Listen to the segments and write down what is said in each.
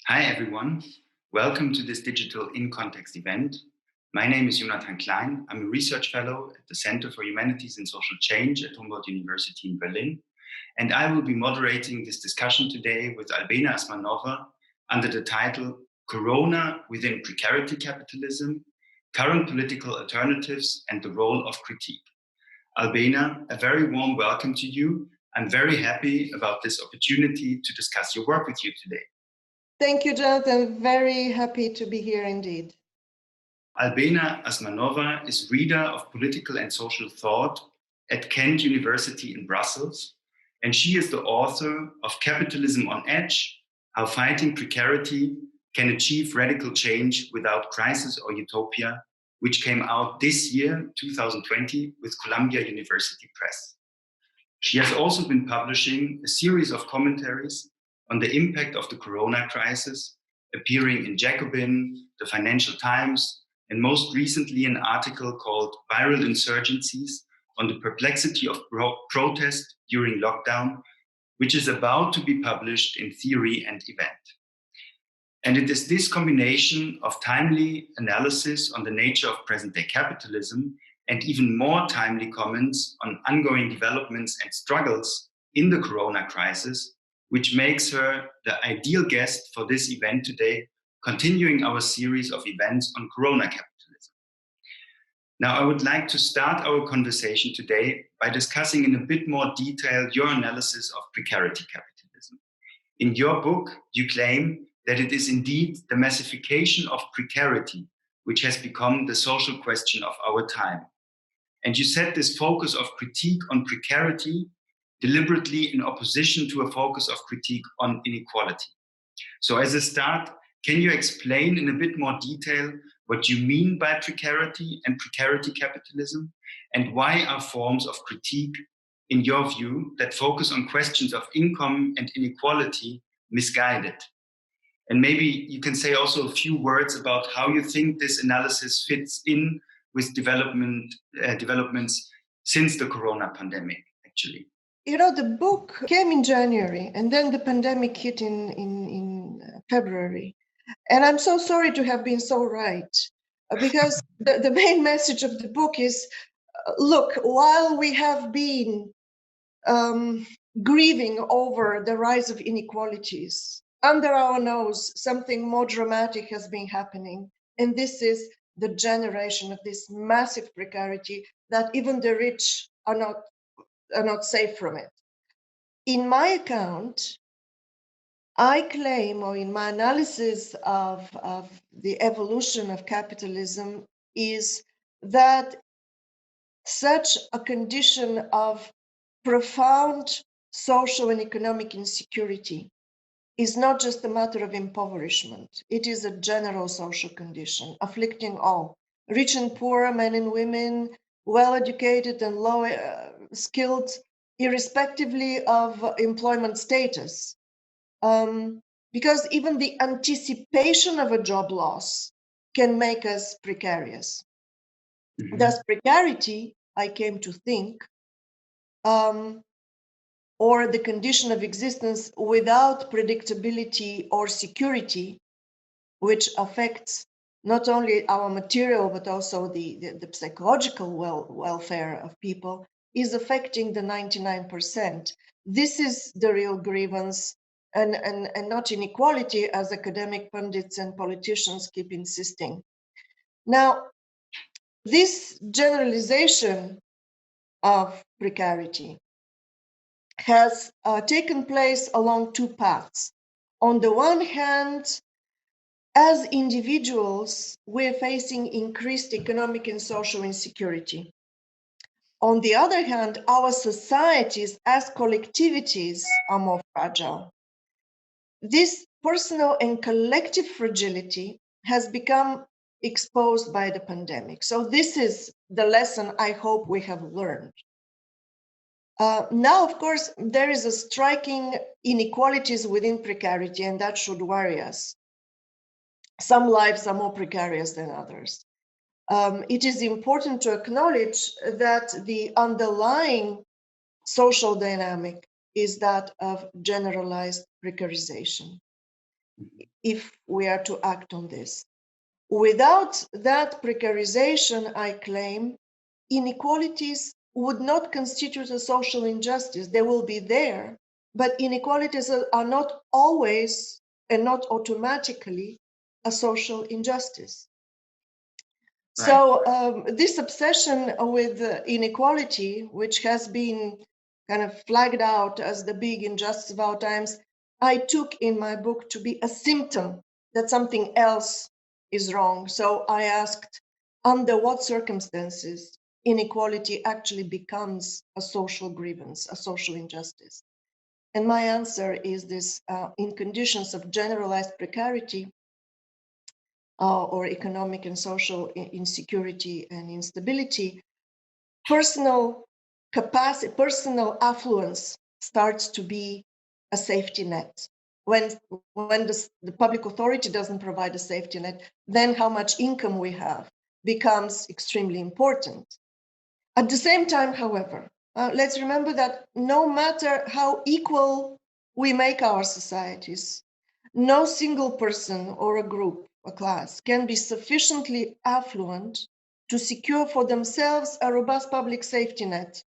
Hi everyone, welcome to this digital in context event. My name is Klein. I'm a research fellow at the Center for Humanities and Social Change at Humboldt University in Berlin, and I will be moderating this discussion today with Albena Azmanova under the title Corona within Precarity Capitalism, Current Political Alternatives and the Role of Critique. Albena, a very warm welcome to you. I'm very happy about this opportunity to discuss your work with you today. Thank you, Jonathan. Very happy to be here indeed. Albena Azmanova is reader of political and social thought at Kent University in Brussels, and she is the author of Capitalism on Edge, How Fighting Precarity Can Achieve Radical Change Without Crisis or Utopia, which came out this year, 2020, with Columbia University Press. She has also been publishing a series of commentaries on the impact of the Corona crisis, appearing in Jacobin, the Financial Times, and most recently an article called Viral Insurgencies on the Perplexity of Protest During Lockdown, which is about to be published in Theory and Event. And it is this combination of timely analysis on the nature of present-day capitalism and even more timely comments on ongoing developments and struggles in the Corona crisis, which makes her the ideal guest for this event today, continuing our series of events on Corona capitalism. Now, I would like to start our conversation today by discussing in a bit more detail your analysis of precarity capitalism. In your book, you claim that it is indeed the massification of precarity which has become the social question of our time. And you set this focus of critique on precarity deliberately in opposition to a focus of critique on inequality. So as a start, can you explain in a bit more detail what you mean by precarity and precarity capitalism, and why are forms of critique, in your view, that focus on questions of income and inequality misguided? And maybe you can say also a few words about how you think this analysis fits in with developments since the Corona pandemic, actually. You know, the book came in January, and then the pandemic hit in February. And I'm so sorry to have been so right, because the main message of the book is, look, while we have been grieving over the rise of inequalities, under our nose, something more dramatic has been happening. And this is the generation of this massive precarity that even the rich are not safe from it. In my account, I claim, or in my analysis of the evolution of capitalism, is that such a condition of profound social and economic insecurity is not just a matter of impoverishment. It is a general social condition afflicting all, rich and poor, men and women, well-educated and low-skilled, irrespectively of employment status. Because even the anticipation of a job loss can make us precarious. Mm-hmm. Thus, precarity, I came to think, or the condition of existence without predictability or security, which affects not only our material, but also the psychological welfare of people, is affecting the 99%. This is the real grievance, and not inequality, as academic pundits and politicians keep insisting. Now, this generalization of precarity has taken place along two paths. On the one hand, as individuals, we're facing increased economic and social insecurity. On the other hand, our societies as collectivities are more fragile. This personal and collective fragility has become exposed by the pandemic. So this is the lesson I hope we have learned. Now, of course, there is a striking inequalities within precarity, and that should worry us. Some lives are more precarious than others. It is important to acknowledge that the underlying social dynamic is that of generalized precarization. if we are to act on this. Without that precarization, I claim, inequalities would not constitute a social injustice. They will be there, but inequalities are not always and not automatically a social injustice. Right. So this obsession with inequality, which has been kind of flagged out as the big injustice of our times, I took in my book to be a symptom that something else is wrong. So I asked, under what circumstances inequality actually becomes a social grievance, a social injustice? And my answer is this: in conditions of generalized precarity, or economic and social insecurity and instability, personal capacity, personal affluence starts to be a safety net. When the public authority doesn't provide a safety net, then how much income we have becomes extremely important. At the same time, however, let's remember that no matter how equal we make our societies, no single person or a group, a class, can be sufficiently affluent to secure for themselves a robust public safety net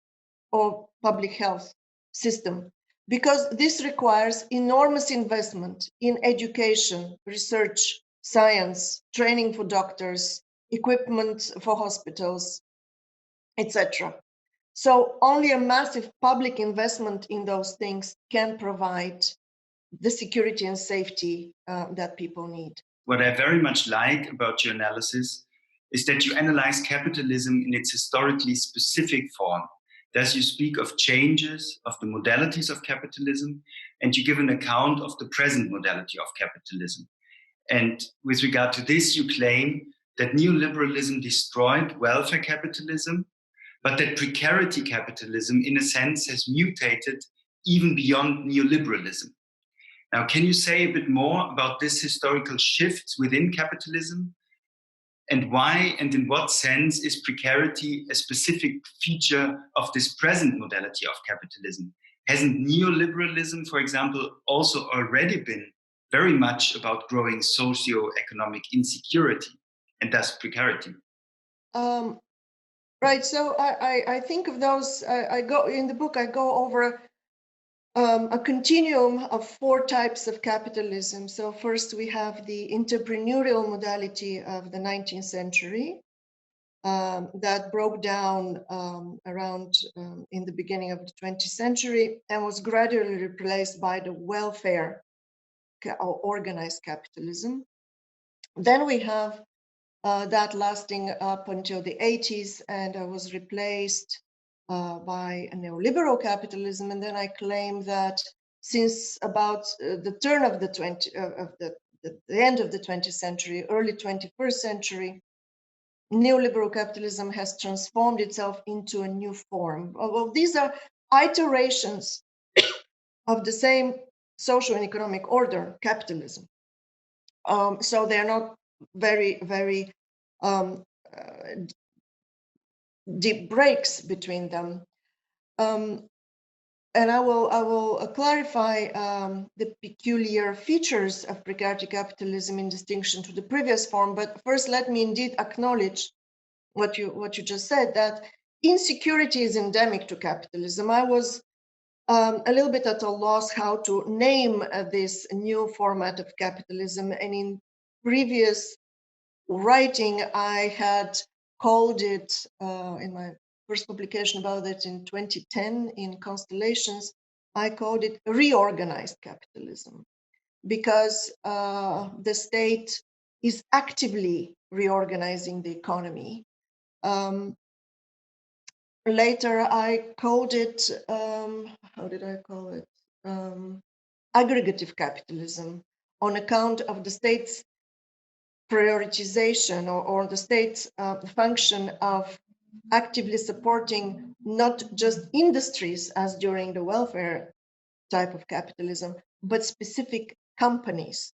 or public health system, because this requires enormous investment in education, research, science, training for doctors, equipment for hospitals, etc. So only a massive public investment in those things can provide the security and safety that people need. What I very much like about your analysis is that you analyze capitalism in its historically specific form. Thus, you speak of changes of the modalities of capitalism, and you give an account of the present modality of capitalism. And with regard to this, you claim that neoliberalism destroyed welfare capitalism, but that precarity capitalism, in a sense, has mutated even beyond neoliberalism. Now, can you say a bit more about this historical shifts within capitalism? And why and in what sense is precarity a specific feature of this present modality of capitalism? Hasn't neoliberalism, for example, also already been very much about growing socio-economic insecurity and thus precarity? Right. So I think of those. I go in the book. I go over a continuum of 4 types of capitalism. So first we have the entrepreneurial modality of the 19th century that broke down around in the beginning of the 20th century and was gradually replaced by the welfare or organized capitalism. Then we have that lasting up until the 80s and was replaced by a neoliberal capitalism. And then I claim that since about the turn of the end of the 20th century, early 21st century, neoliberal capitalism has transformed itself into a new form. Well, these are iterations of the same social and economic order, capitalism. So they're not very, very deep breaks between them. And I will clarify the peculiar features of precarity capitalism in distinction to the previous form. But first, let me indeed acknowledge what you just said, that insecurity is endemic to capitalism. I was a little bit at a loss how to name this new format of capitalism. And in previous writing, I had called it in my first publication about it in 2010 in Constellations, I called it reorganized capitalism, because the state is actively reorganizing the economy. Later, I called it, how did I call it? Aggregative capitalism, on account of the state's prioritization or the state's function of actively supporting not just industries as during the welfare type of capitalism, but specific companies.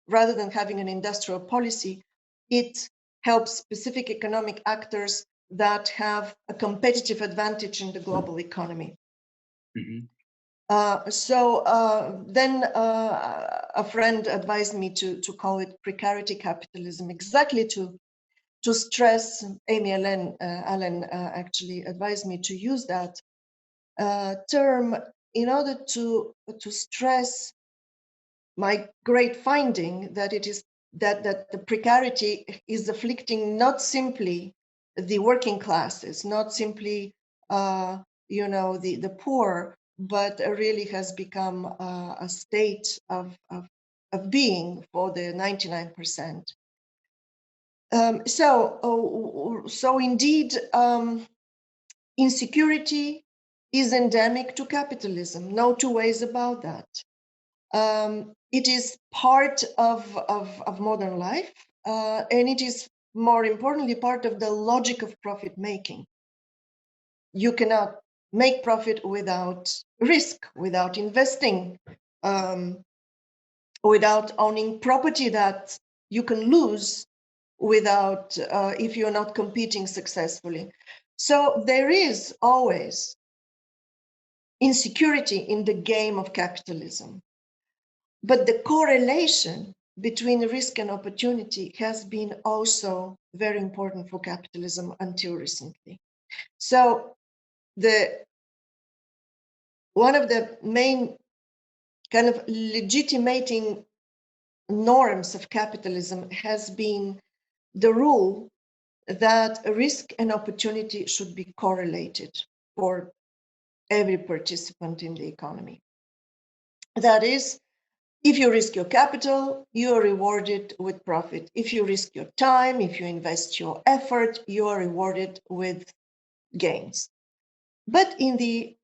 Rather than having an industrial policy, it helps specific economic actors that have a competitive advantage in the global economy. Mm-hmm. Then a friend advised me to call it precarity capitalism, exactly to stress. Amy Allen actually advised me to use that term in order to stress my great finding that it is that the precarity is afflicting not simply the working classes, not simply the poor, but really has become a state of being for the 99%. So indeed, insecurity is endemic to capitalism. No two ways about that. It is part of modern life, and it is, more importantly, part of the logic of profit making. You cannot make profit without risk, without investing, without owning property that you can lose without if you're not competing successfully. So there is always insecurity in the game of capitalism. But the correlation between risk and opportunity has been also very important for capitalism until recently. So one of the main kind of legitimating norms of capitalism has been the rule that risk and opportunity should be correlated for every participant in the economy. That is, if you risk your capital, you are rewarded with profit. If you risk your time, if you invest your effort, you are rewarded with gains. But in the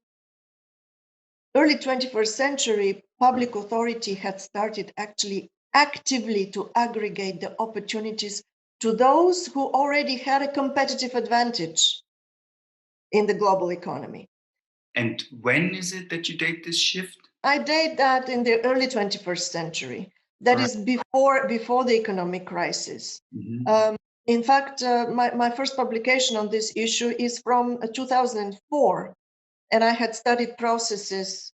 early 21st century, public authority had started actually actively to aggregate the opportunities to those who already had a competitive advantage in the global economy. And when is it that you date this shift? I date that in the early 21st century. That is before the economic crisis. Mm-hmm. In fact, my first publication on this issue is from 2004, and I had studied processes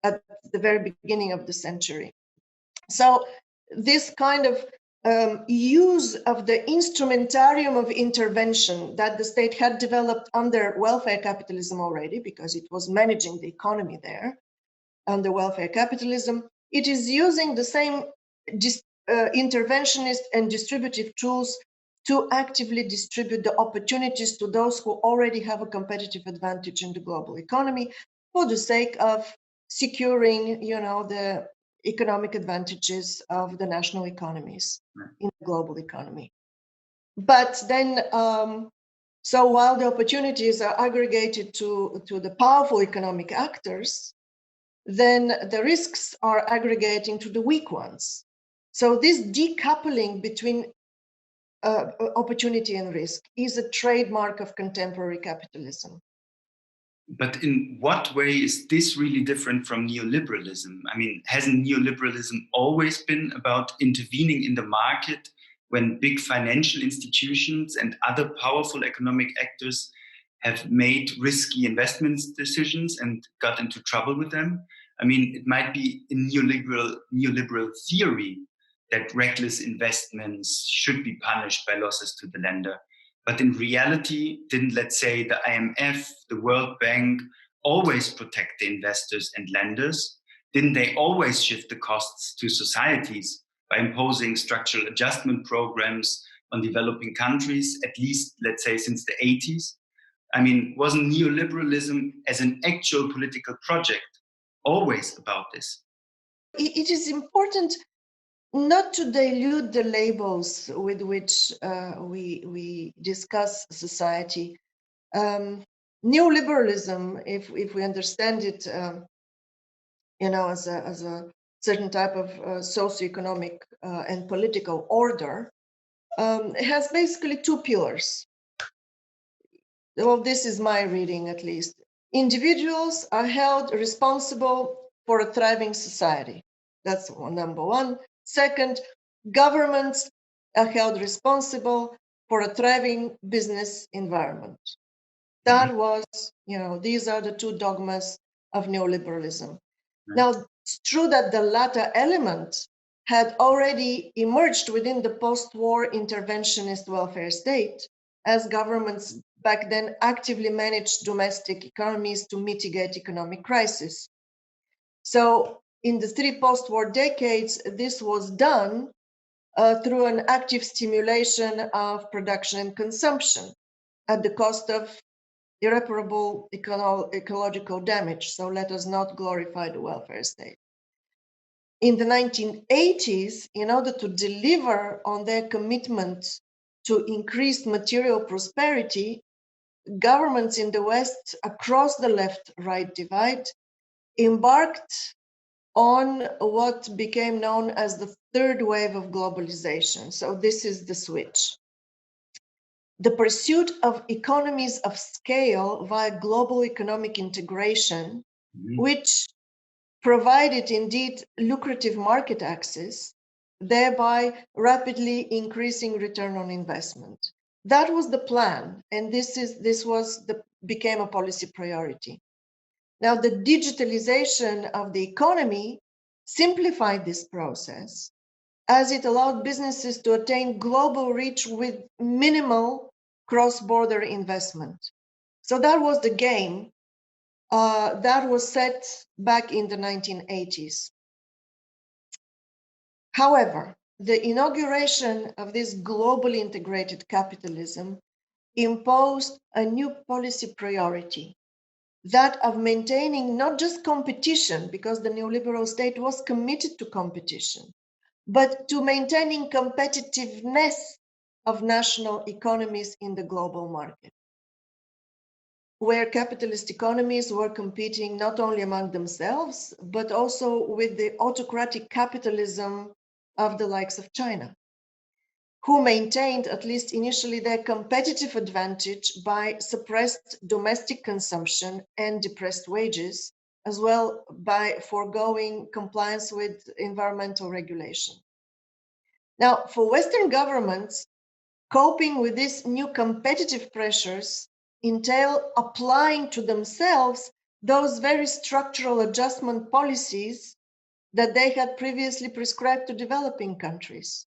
at the very beginning of the century. So this kind of use of the instrumentarium of intervention that the state had developed under welfare capitalism already, because it was managing the economy there, under welfare capitalism, it is using the same interventionist and distributive tools to actively distribute the opportunities to those who already have a competitive advantage in the global economy for the sake of securing, the economic advantages of the national economies in the global economy. But then, so while the opportunities are aggregated to the powerful economic actors, then the risks are aggregating to the weak ones. So this decoupling between opportunity and risk is a trademark of contemporary capitalism. But in what way is this really different from neoliberalism? I mean, hasn't neoliberalism always been about intervening in the market when big financial institutions and other powerful economic actors have made risky investment decisions and got into trouble with them? I mean, it might be a neoliberal theory that reckless investments should be punished by losses to the lender. But in reality, didn't, let's say, the IMF, the World Bank, always protect the investors and lenders? Didn't they always shift the costs to societies by imposing structural adjustment programs on developing countries, at least, let's say, since the 80s? I mean, wasn't neoliberalism as an actual political project always about this? It is important not to dilute the labels with which we discuss society. Neoliberalism, if we understand it, as a certain type of socio-economic and political order, has basically two pillars. Well, this is my reading, at least. Individuals are held responsible for a thriving society. That's number one. Second, governments are held responsible for a thriving business environment. That was, these are the two dogmas of neoliberalism. Right. Now, it's true that the latter element had already emerged within the post-war interventionist welfare state, as governments back then actively managed domestic economies to mitigate economic crisis. So in the 3 post-war decades, this was done through an active stimulation of production and consumption at the cost of irreparable ecological damage. So let us not glorify the welfare state. In the 1980s, in order to deliver on their commitment to increased material prosperity, governments in the West across the left-right divide embarked on what became known as the third wave of globalization. So this is the switch. The pursuit of economies of scale via global economic integration, which provided indeed lucrative market access, thereby rapidly increasing return on investment. That was the plan, and this became a policy priority. Now, the digitalization of the economy simplified this process as it allowed businesses to attain global reach with minimal cross-border investment. So that was the game that was set back in the 1980s. However, the inauguration of this globally integrated capitalism imposed a new policy priority, that of maintaining not just competition, because the neoliberal state was committed to competition, but to maintaining competitiveness of national economies in the global market, where capitalist economies were competing not only among themselves, but also with the autocratic capitalism of the likes of China, who maintained, at least initially, their competitive advantage by suppressed domestic consumption and depressed wages, as well by foregoing compliance with environmental regulation. Now, for Western governments, coping with these new competitive pressures entail applying to themselves those very structural adjustment policies that they had previously prescribed to developing countries.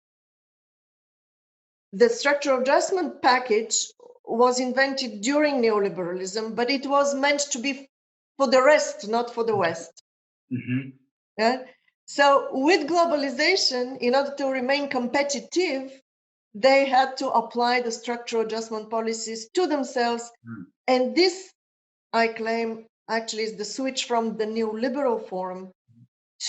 The structural adjustment package was invented during neoliberalism, but it was meant to be for the rest, not for the West. Yeah? So with globalization, in order to remain competitive, they had to apply the structural adjustment policies to themselves. And this, I claim, actually is the switch from the neoliberal form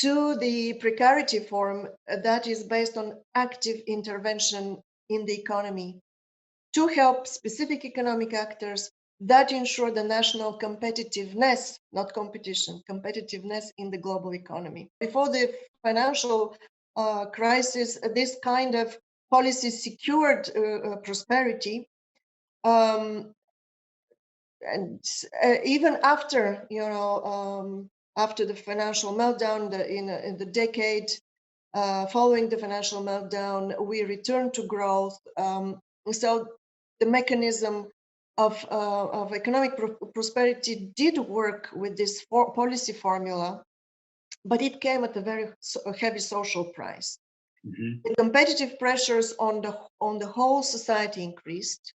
to the precarity form that is based on active intervention in the economy to help specific economic actors that ensure the national competitiveness, not competition, competitiveness in the global economy. Before the financial crisis, this kind of policy secured prosperity. And even after, after the financial meltdown, in the decade following the financial meltdown, we returned to growth. So the mechanism of economic prosperity did work with this policy formula, but it came at a very heavy social price. The competitive pressures on the whole society increased,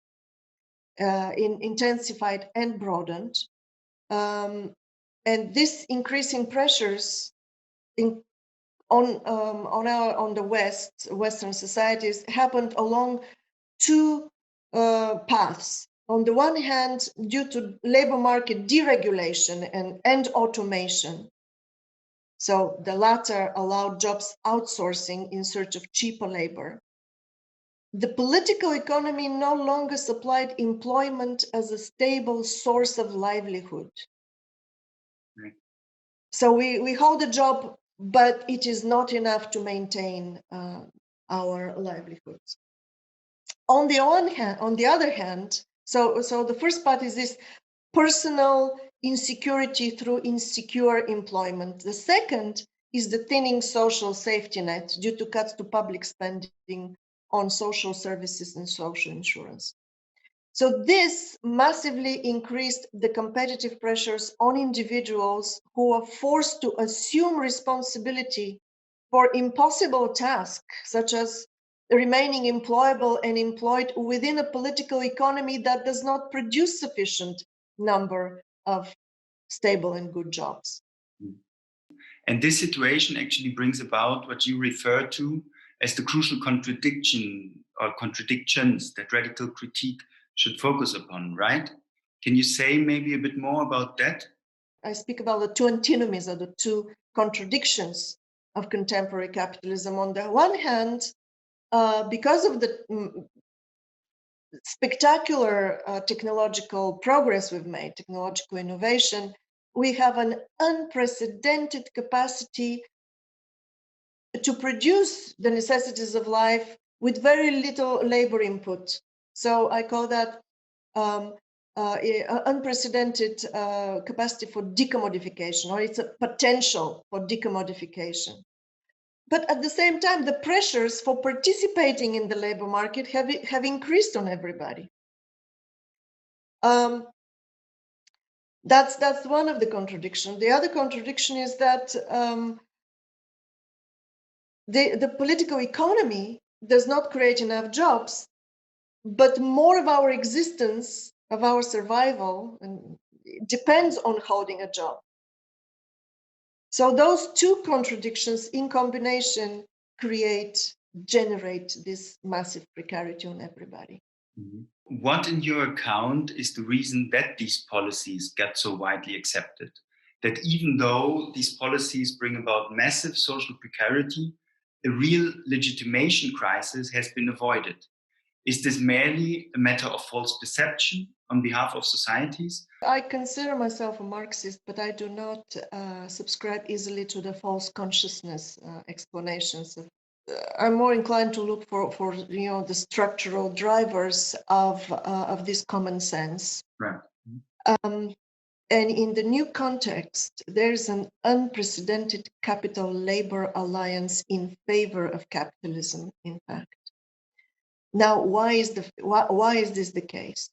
intensified and broadened, and this increase in pressures on the Western societies happened along two paths. On the one hand, due to labor market deregulation and automation. So the latter allowed jobs outsourcing in search of cheaper labor. The political economy no longer supplied employment as a stable source of livelihood. Right. So we hold a job, but it is not enough to maintain our livelihoods. On the other hand, so the first part is this personal insecurity through insecure employment. The second is the thinning social safety net due to cuts to public spending on social services and social insurance. So this massively increased the competitive pressures on individuals who are forced to assume responsibility for impossible tasks, such as remaining employable and employed within a political economy that does not produce sufficient number of stable and good jobs. And this situation actually brings about what you refer to as the crucial contradiction or contradictions that radical critique should focus upon, right? Can you say maybe a bit more about that? I speak about the two antinomies or the two contradictions of contemporary capitalism. On the one hand, because of the spectacular technological progress we've made, technological innovation, we have an unprecedented capacity to produce the necessities of life with very little labor input. So I call that unprecedented capacity for decommodification, or it's a potential for decommodification. But at the same time, the pressures for participating in the labor market have increased on everybody. That's one of the contradictions. The other contradiction is that the political economy does not create enough jobs, but more of our existence, of our survival, depends on holding a job. So those two contradictions in combination generate this massive precarity on everybody. Mm-hmm. What, in your account, is the reason that these policies get so widely accepted? That even though these policies bring about massive social precarity, a real legitimation crisis has been avoided. Is this merely a matter of false perception on behalf of societies? I consider myself a Marxist, but I do not subscribe easily to the false consciousness explanations. I'm more inclined to look for the structural drivers of this common sense. Right. And in the new context, there's an unprecedented capital-labor alliance in favor of capitalism, in fact. Now, why is this the case?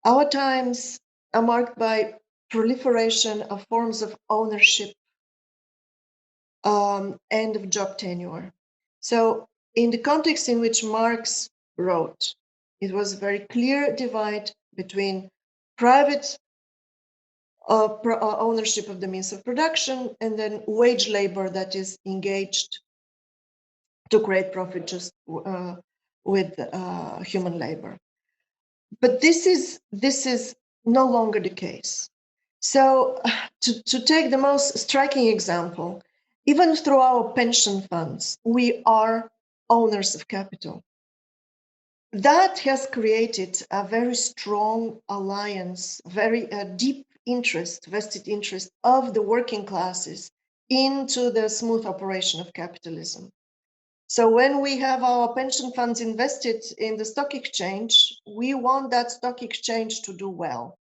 Our times are marked by proliferation of forms of ownership and of job tenure. So in the context in which Marx wrote, it was a very clear divide between private ownership of the means of production and then wage labor that is engaged to create profit just with human labor. But this is no longer the case. So to take the most striking example, even through our pension funds, we are owners of capital. That has created a very strong alliance, very deep interest, vested interest of the working classes into the smooth operation of capitalism. So when we have our pension funds invested in the stock exchange, we want that stock exchange to do well.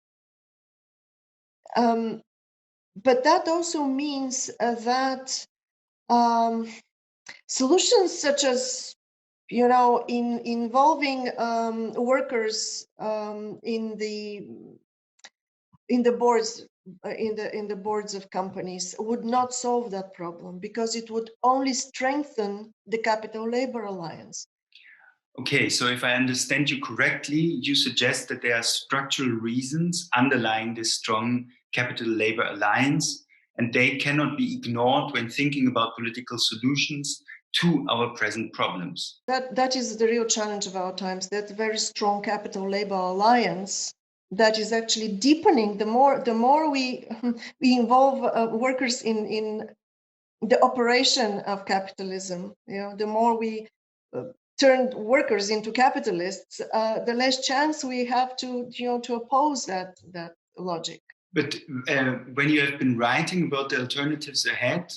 But that also means that solutions such as, involving workers in the boards of companies would not solve that problem, because it would only strengthen the capital-labor alliance. Okay, so if I understand you correctly, you suggest that there are structural reasons underlying this strong capital-labor alliance, and they cannot be ignored when thinking about political solutions to our present problems. That is the real challenge of our times, that very strong capital-labor alliance that is actually deepening. The more we involve workers in the operation of capitalism, the more we turn workers into capitalists, the less chance we have to oppose that logic. But when you have been writing about the alternatives ahead,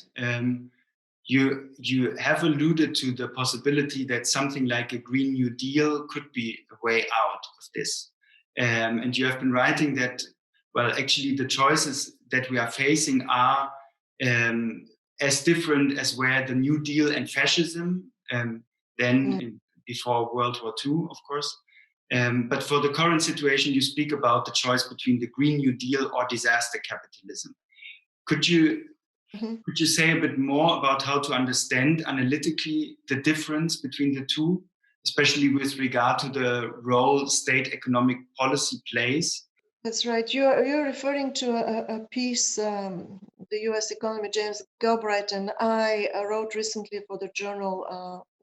you have alluded to the possibility that something like a Green New Deal could be a way out of this. And you have been writing that, well, actually the choices that we are facing are as different as were the New Deal and fascism before World War II, of course. But for the current situation, you speak about the choice between the Green New Deal or disaster capitalism. Could you say a bit more about how to understand analytically the difference between the two, especially with regard to the role state economic policy plays? That's right. You're referring to a piece the U.S. economist James Galbraith and I wrote recently for the Journal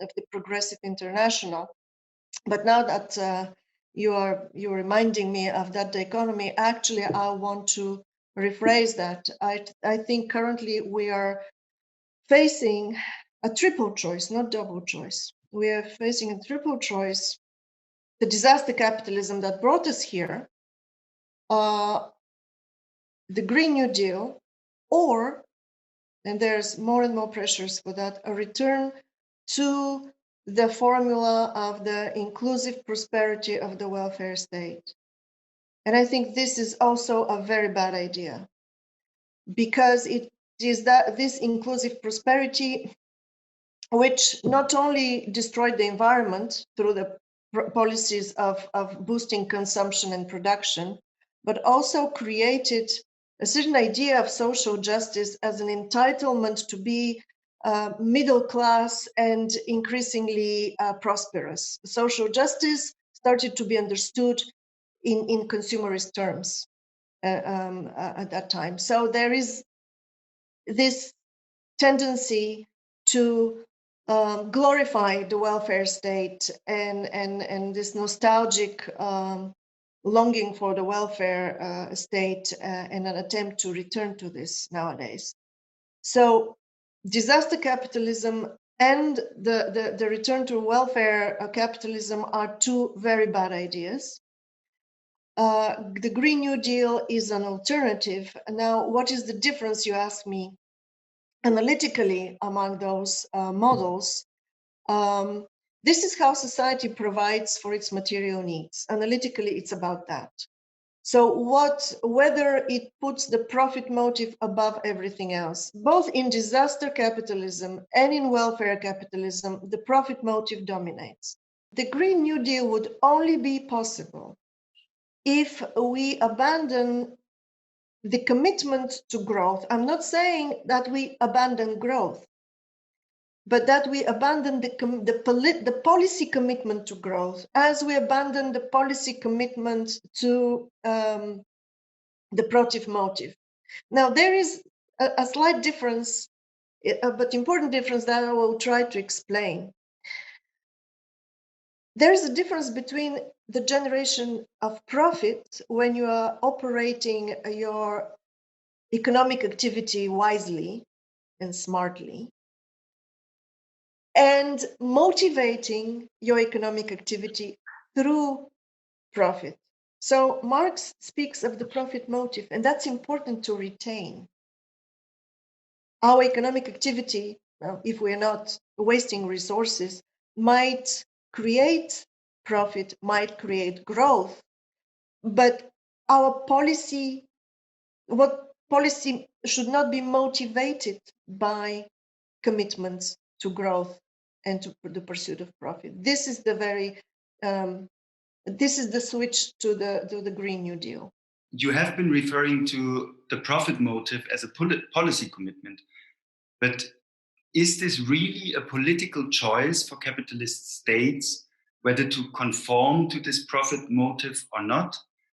of the Progressive International. But now that you're reminding me of that the economy, actually, I want to rephrase that. I think currently we are facing a triple choice, not double choice. We are facing a triple choice: the disaster capitalism that brought us here, the Green New Deal, or, and there's more and more pressures for that, a return to the formula of the inclusive prosperity of the welfare state. And I think this is also a very bad idea, because it is that this inclusive prosperity which not only destroyed the environment through the policies of boosting consumption and production, but also created a certain idea of social justice as an entitlement to be middle class and increasingly prosperous. Social justice started to be understood in consumerist terms at that time. So there is this tendency to glorify the welfare state and this nostalgic longing for the welfare state and an attempt to return to this nowadays. So disaster capitalism and the return to welfare capitalism are two very bad ideas. The Green New Deal is an alternative. Now, what is the difference, you ask me, analytically among those models? This is how society provides for its material needs. Analytically, it's about that. So whether it puts the profit motive above everything else, both in disaster capitalism and in welfare capitalism, the profit motive dominates. The Green New Deal would only be possible if we abandon the commitment to growth. I'm not saying that we abandon growth, but that we abandon the policy commitment to growth, as we abandon the policy commitment to the profit motive. Now, there is a slight difference, but important difference that I will try to explain. There is a difference between the generation of profit when you are operating your economic activity wisely and smartly, and motivating your economic activity through profit. So Marx speaks of the profit motive, and that's important to retain. Our economic activity, if we're not wasting resources, might create profit, might create growth, but our policy, what policy should not be motivated by commitments to growth and to the pursuit of profit. This is the very, this is the switch to the Green New Deal. You have been referring to the profit motive as a policy commitment, but is this really a political choice for capitalist states whether to conform to this profit motive or not?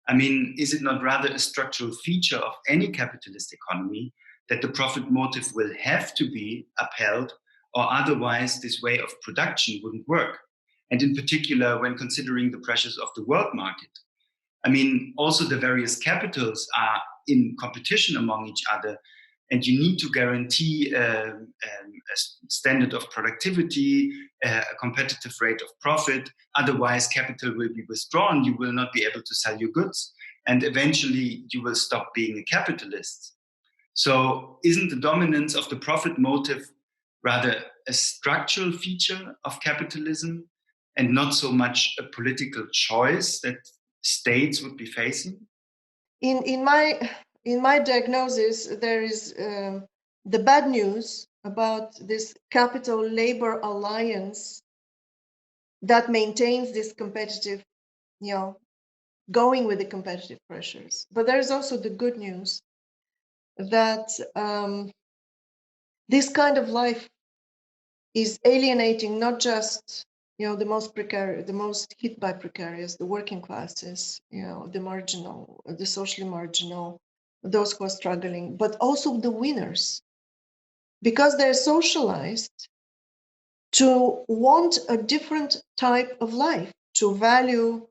I mean, is it not rather a structural feature of any capitalist economy that the profit motive will have to be upheld, or otherwise this way of production wouldn't work? And in particular, when considering the pressures of the world market. I mean, also the various capitals are in competition among each other, and you need to guarantee a standard of productivity, a competitive rate of profit. Otherwise, capital will be withdrawn. You will not be able to sell your goods, and eventually you will stop being a capitalist. So isn't the dominance of the profit motive rather a structural feature of capitalism and not so much a political choice that states would be facing? In my diagnosis, there is the bad news about this capital labor alliance that maintains this competitive going with the competitive pressures. But there's also the good news that this kind of life is alienating not just the most precarious, the most hit by precarious, the working classes, the marginal, the socially marginal, those who are struggling, but also the winners, because they're socialized to want a different type of life, to value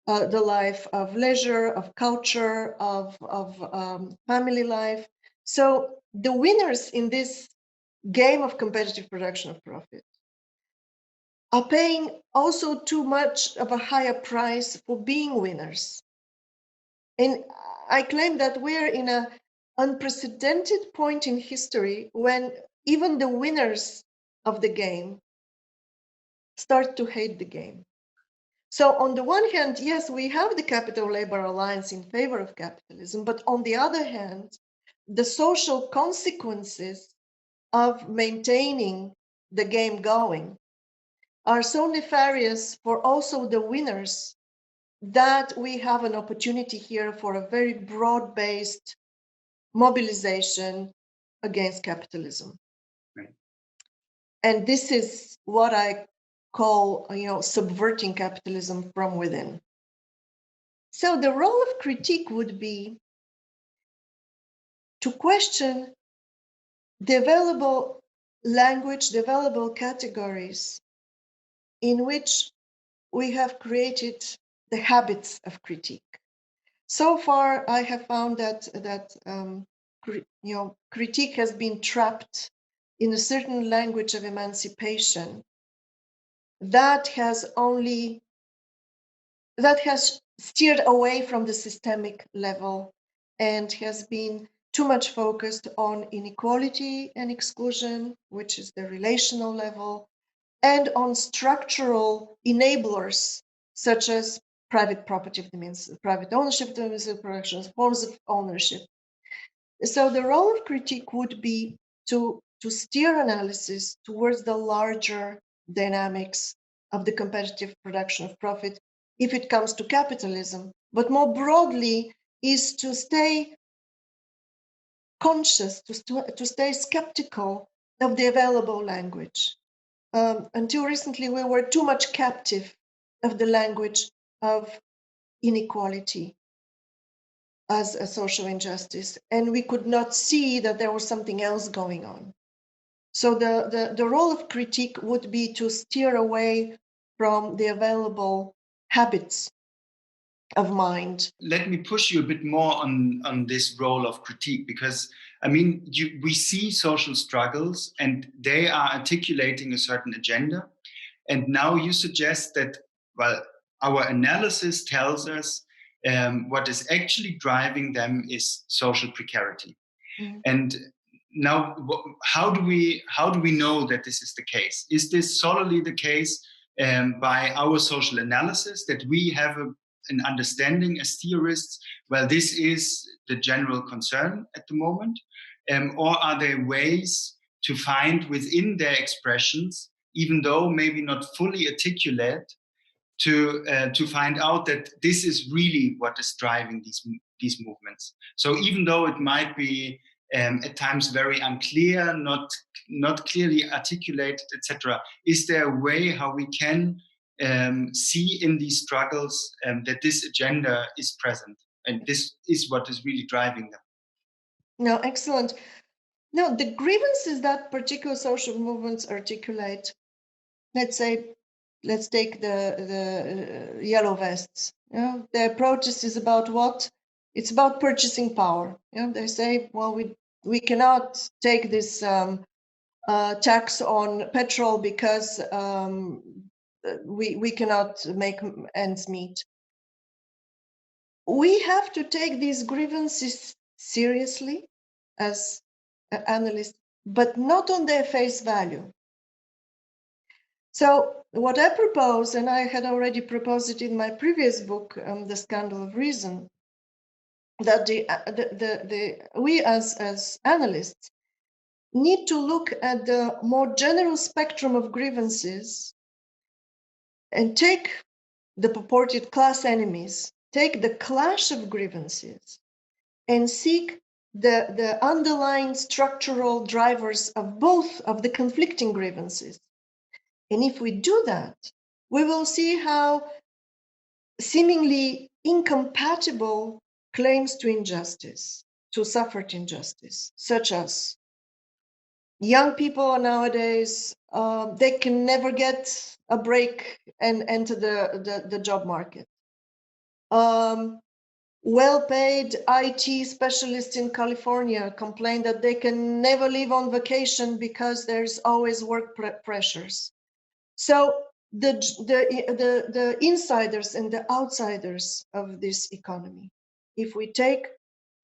the life of leisure, of culture, of family life. So the winners in this game of competitive production of profit are paying also too much of a higher price for being winners. And I claim that we're in an unprecedented point in history when even the winners of the game start to hate the game. So on the one hand, yes, we have the Capital Labor Alliance in favor of capitalism, but on the other hand, the social consequences of maintaining the game going are so nefarious for also the winners that we have an opportunity here for a very broad-based mobilization against capitalism. Right. And this is what I call, subverting capitalism from within. So the role of critique would be to question the available language, the available categories in which we have created the habits of critique. So far, I have found that critique has been trapped in a certain language of emancipation that has steered away from the systemic level and has been too much focused on inequality and exclusion, which is the relational level, and on structural enablers such as private property, that means private ownership, that means production, forms of ownership. So the role of critique would be to steer analysis towards the larger dynamics of the competitive production of profit if it comes to capitalism, but more broadly is to stay conscious, to stay skeptical of the available language. Until recently, we were too much captive of the language of inequality as a social injustice, and we could not see that there was something else going on. So the role of critique would be to steer away from the available habits of mind. Let me push you a bit more on this role of critique, because I mean, we see social struggles and they are articulating a certain agenda. And now you suggest that, well, our analysis tells us what is actually driving them is social precarity. Mm-hmm. And now, how do we know that this is the case? Is this solely the case by our social analysis, that we have an understanding as theorists, well, this is the general concern at the moment? Or are there ways to find within their expressions, even though maybe not fully articulate, to find out that this is really what is driving these movements? So even though it might be at times very unclear, not clearly articulated, etc., is there a way how we can see in these struggles that this agenda is present and this is what is really driving them? No, excellent. No, the grievances that particular social movements articulate, let's take the yellow vests. Their protest is about what? It's about purchasing power. They say, well, we cannot take this tax on petrol because we cannot make ends meet. We have to take these grievances seriously as analysts, but not on their face value. So what I propose, and I had already proposed it in my previous book, The Scandal of Reason, that we as analysts need to look at the more general spectrum of grievances and take the purported class enemies take the clash of grievances and seek the underlying structural drivers of both of the conflicting grievances. And if we do that, we will see how seemingly incompatible claims to injustice, to suffered injustice, such as young people nowadays, they can never get a break and enter the job market. Well-paid IT specialists in California complain that they can never leave on vacation because there's always work pressures. So the insiders and the outsiders of this economy, if we take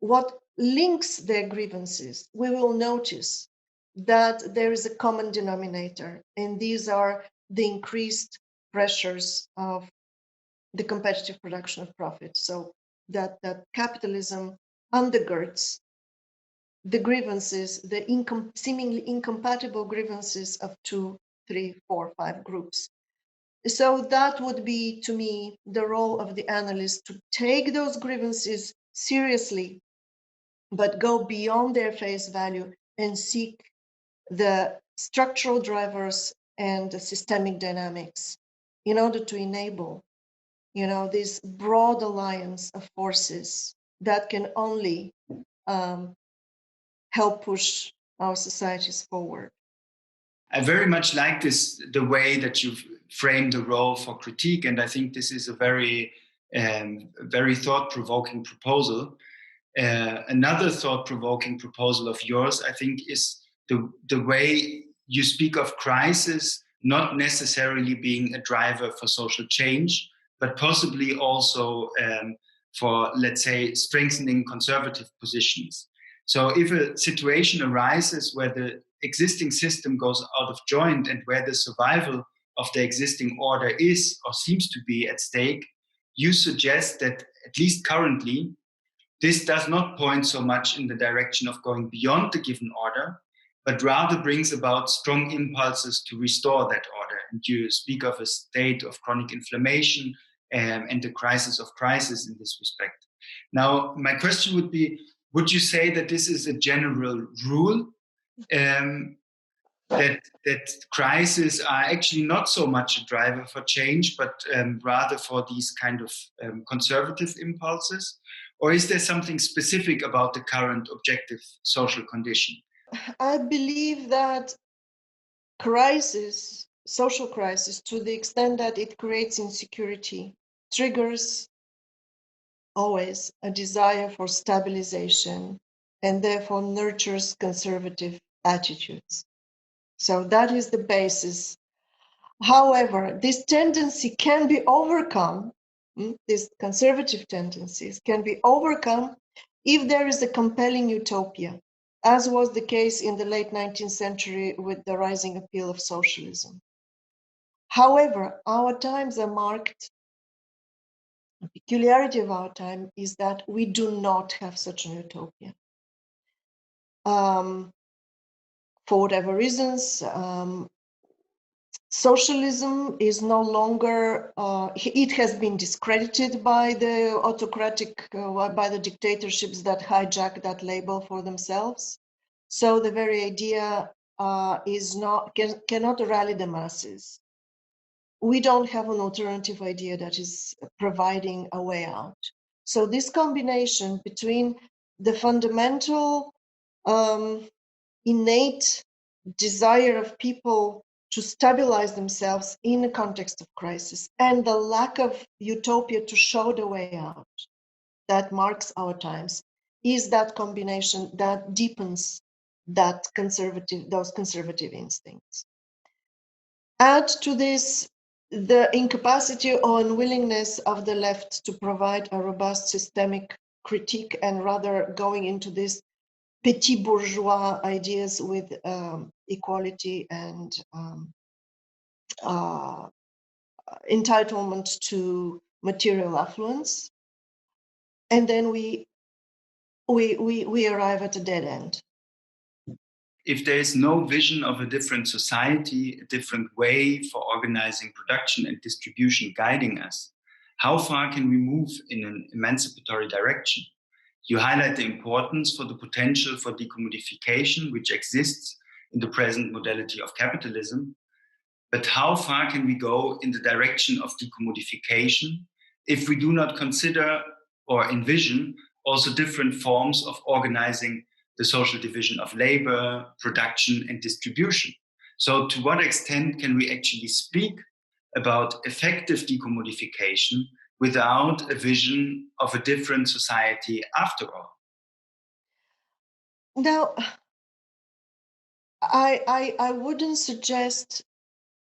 what links their grievances, we will notice that there is a common denominator, and these are the increased pressures of the competitive production of profit. So that capitalism undergirds the grievances, the seemingly incompatible grievances of 2, 3, 4, 5 groups. So that would be, to me, the role of the analyst, to take those grievances seriously, but go beyond their face value and seek the structural drivers and the systemic dynamics in order to enable, this broad alliance of forces that can only help push our societies forward. I very much like the way that you've framed the role for critique, and I think this is a very thought-provoking proposal. Another thought-provoking proposal of yours, I think, is the way you speak of crisis not necessarily being a driver for social change, but possibly also for, let's say, strengthening conservative positions. So if a situation arises where the existing system goes out of joint and where the survival of the existing order is or seems to be at stake, you suggest that, at least currently, this does not point so much in the direction of going beyond the given order, but rather brings about strong impulses to restore that order. And you speak of a state of chronic inflammation and the crisis of crisis in this respect. Now, my question would be, would you say that this is a general rule, that crises are actually not so much a driver for change, but rather for these kind of conservative impulses? Or is there something specific about the current objective social condition? I believe that crisis, social crisis, to the extent that it creates insecurity, triggers always a desire for stabilization and therefore nurtures conservative attitudes. So that is the basis. However, this tendency can be overcome, these conservative tendencies can be overcome if there is a compelling utopia, as was the case in the late 19th century with the rising appeal of socialism. However, our times are marked. The peculiarity of our time is that we do not have such an utopia. For whatever reasons, socialism is no longer, it has been discredited by the autocratic, by the dictatorships that hijack that label for themselves. So the very idea cannot rally the masses. We don't have an alternative idea that is providing a way out. So this combination between the fundamental innate desire of people to stabilize themselves in a context of crisis and the lack of utopia to show the way out that marks our times is that combination that deepens those conservative instincts. Add to this the incapacity or unwillingness of the left to provide a robust systemic critique and rather going into this petit bourgeois ideas with equality and entitlement to material affluence, and then we arrive at a dead end. If there is no vision of a different society, a different way for organizing production and distribution guiding us, How far can we move in an emancipatory direction? You highlight the importance for the potential for decommodification, which exists in the present modality of capitalism. But how far can we go in the direction of decommodification if we do not consider or envision also different forms of organizing the social division of labor, production, and distribution? So to what extent can we actually speak about effective decommodification without a vision of a different society after all? Now, I wouldn't suggest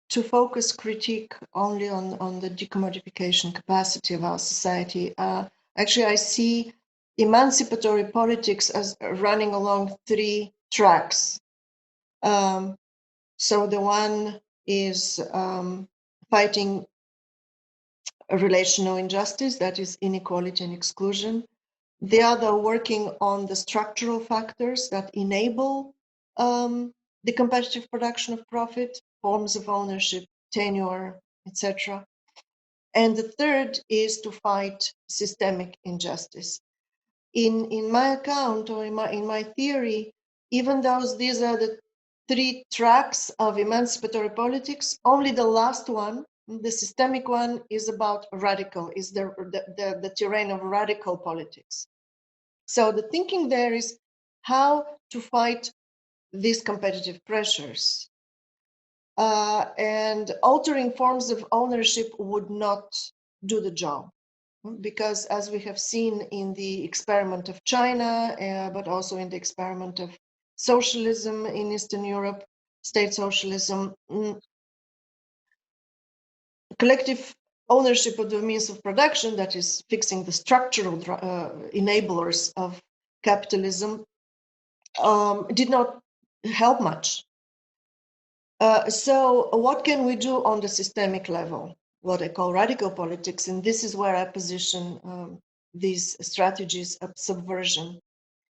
to focus critique only on the decommodification capacity of our society. Actually, I see emancipatory politics as running along three tracks. So the one is fighting a relational injustice, that is inequality and exclusion. The other working on the structural factors that enable the competitive production of profit, forms of ownership, tenure, etc. And the third is to fight systemic injustice. In my account, or in my theory, even though these are the three tracks of emancipatory politics, only the last one, the systemic one, is about radical, is the terrain of radical politics. So the thinking there is how to fight these competitive pressures. And altering forms of ownership would not do the job, because as we have seen in the experiment of China, but also in the experiment of socialism in Eastern Europe, state socialism, collective ownership of the means of production, that is fixing the structural enablers of capitalism, did not help much. So what can we do on the systemic level? What I call radical politics, and this is where I position these strategies of subversion.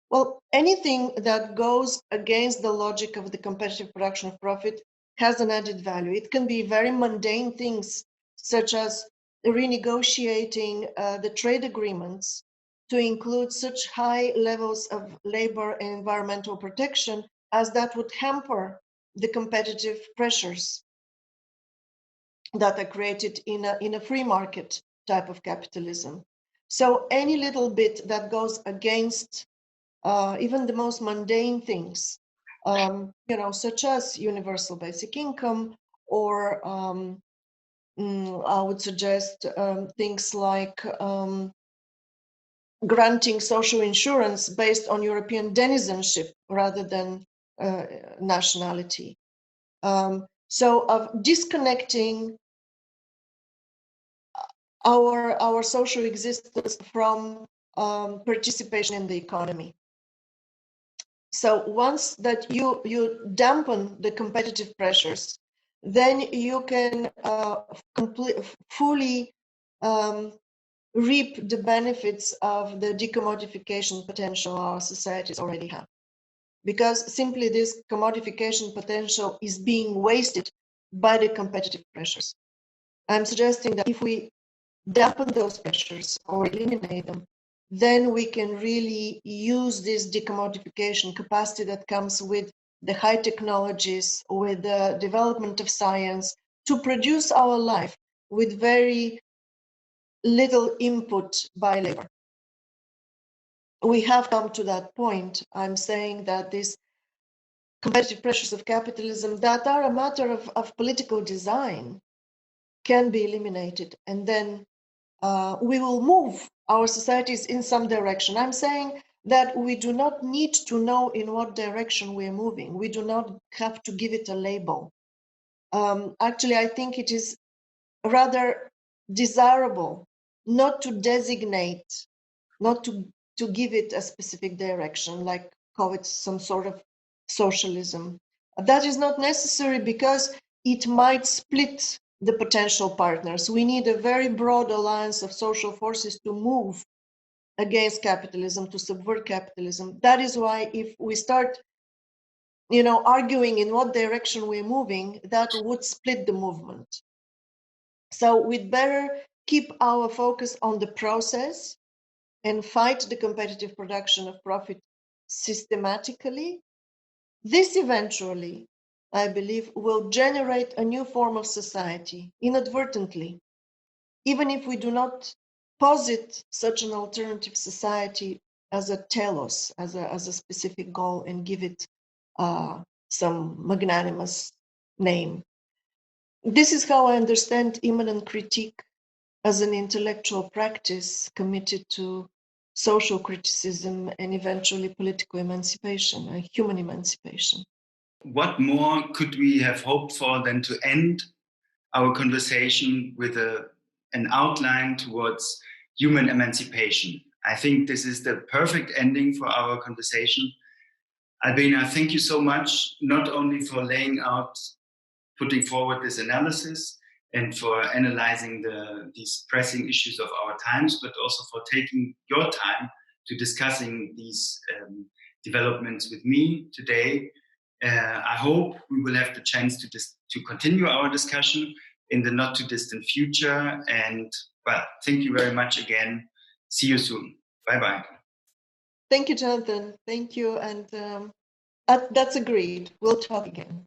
Well, anything that goes against the logic of the competitive production of profit has an added value. It can be very mundane things, such as renegotiating the trade agreements to include such high levels of labor and environmental protection as that would hamper the competitive pressures that are created in a free market type of capitalism. So any little bit that goes against even the most mundane things, such as universal basic income, or I would suggest things like granting social insurance based on European denizenship rather than nationality. So of disconnecting our social existence from participation in the economy. So once that you dampen the competitive pressures, then you can fully reap the benefits of the decommodification potential our societies already have. Because simply this commodification potential is being wasted by the competitive pressures. I'm suggesting that if we dampen those pressures or eliminate them, then we can really use this decommodification capacity that comes with the high technologies, with the development of science, to produce our life with very little input by labor. We have come to that point. I'm saying that these competitive pressures of capitalism that are a matter of political design can be eliminated, and then we will move our societies in some direction. I'm saying that we do not need to know in what direction we're moving. We do not have to give it a label. Actually, I think it is rather desirable not to designate, not to give it a specific direction, like call it some sort of socialism. That is not necessary because it might split the potential partners. We need a very broad alliance of social forces to move against capitalism, to subvert capitalism. That is why if we start, arguing in what direction we're moving, that would split the movement. So we'd better keep our focus on the process and fight the competitive production of profit systematically, this eventually, I believe, will generate a new form of society inadvertently, even if we do not posit such an alternative society as a telos, as a specific goal, and give it some magnanimous name. This is how I understand immanent critique as an intellectual practice committed to social criticism and eventually political emancipation, human emancipation. What more could we have hoped for than to end our conversation with an outline towards human emancipation? I think this is the perfect ending for our conversation. Albena, thank you so much, not only for putting forward this analysis and for analyzing these pressing issues of our times, but also for taking your time to discussing these developments with me today. I hope we will have the chance to continue our discussion in the not too distant future. And well, thank you very much again. See you soon. Bye-bye. Thank you, Jonathan. Thank you. And that's agreed. We'll talk again.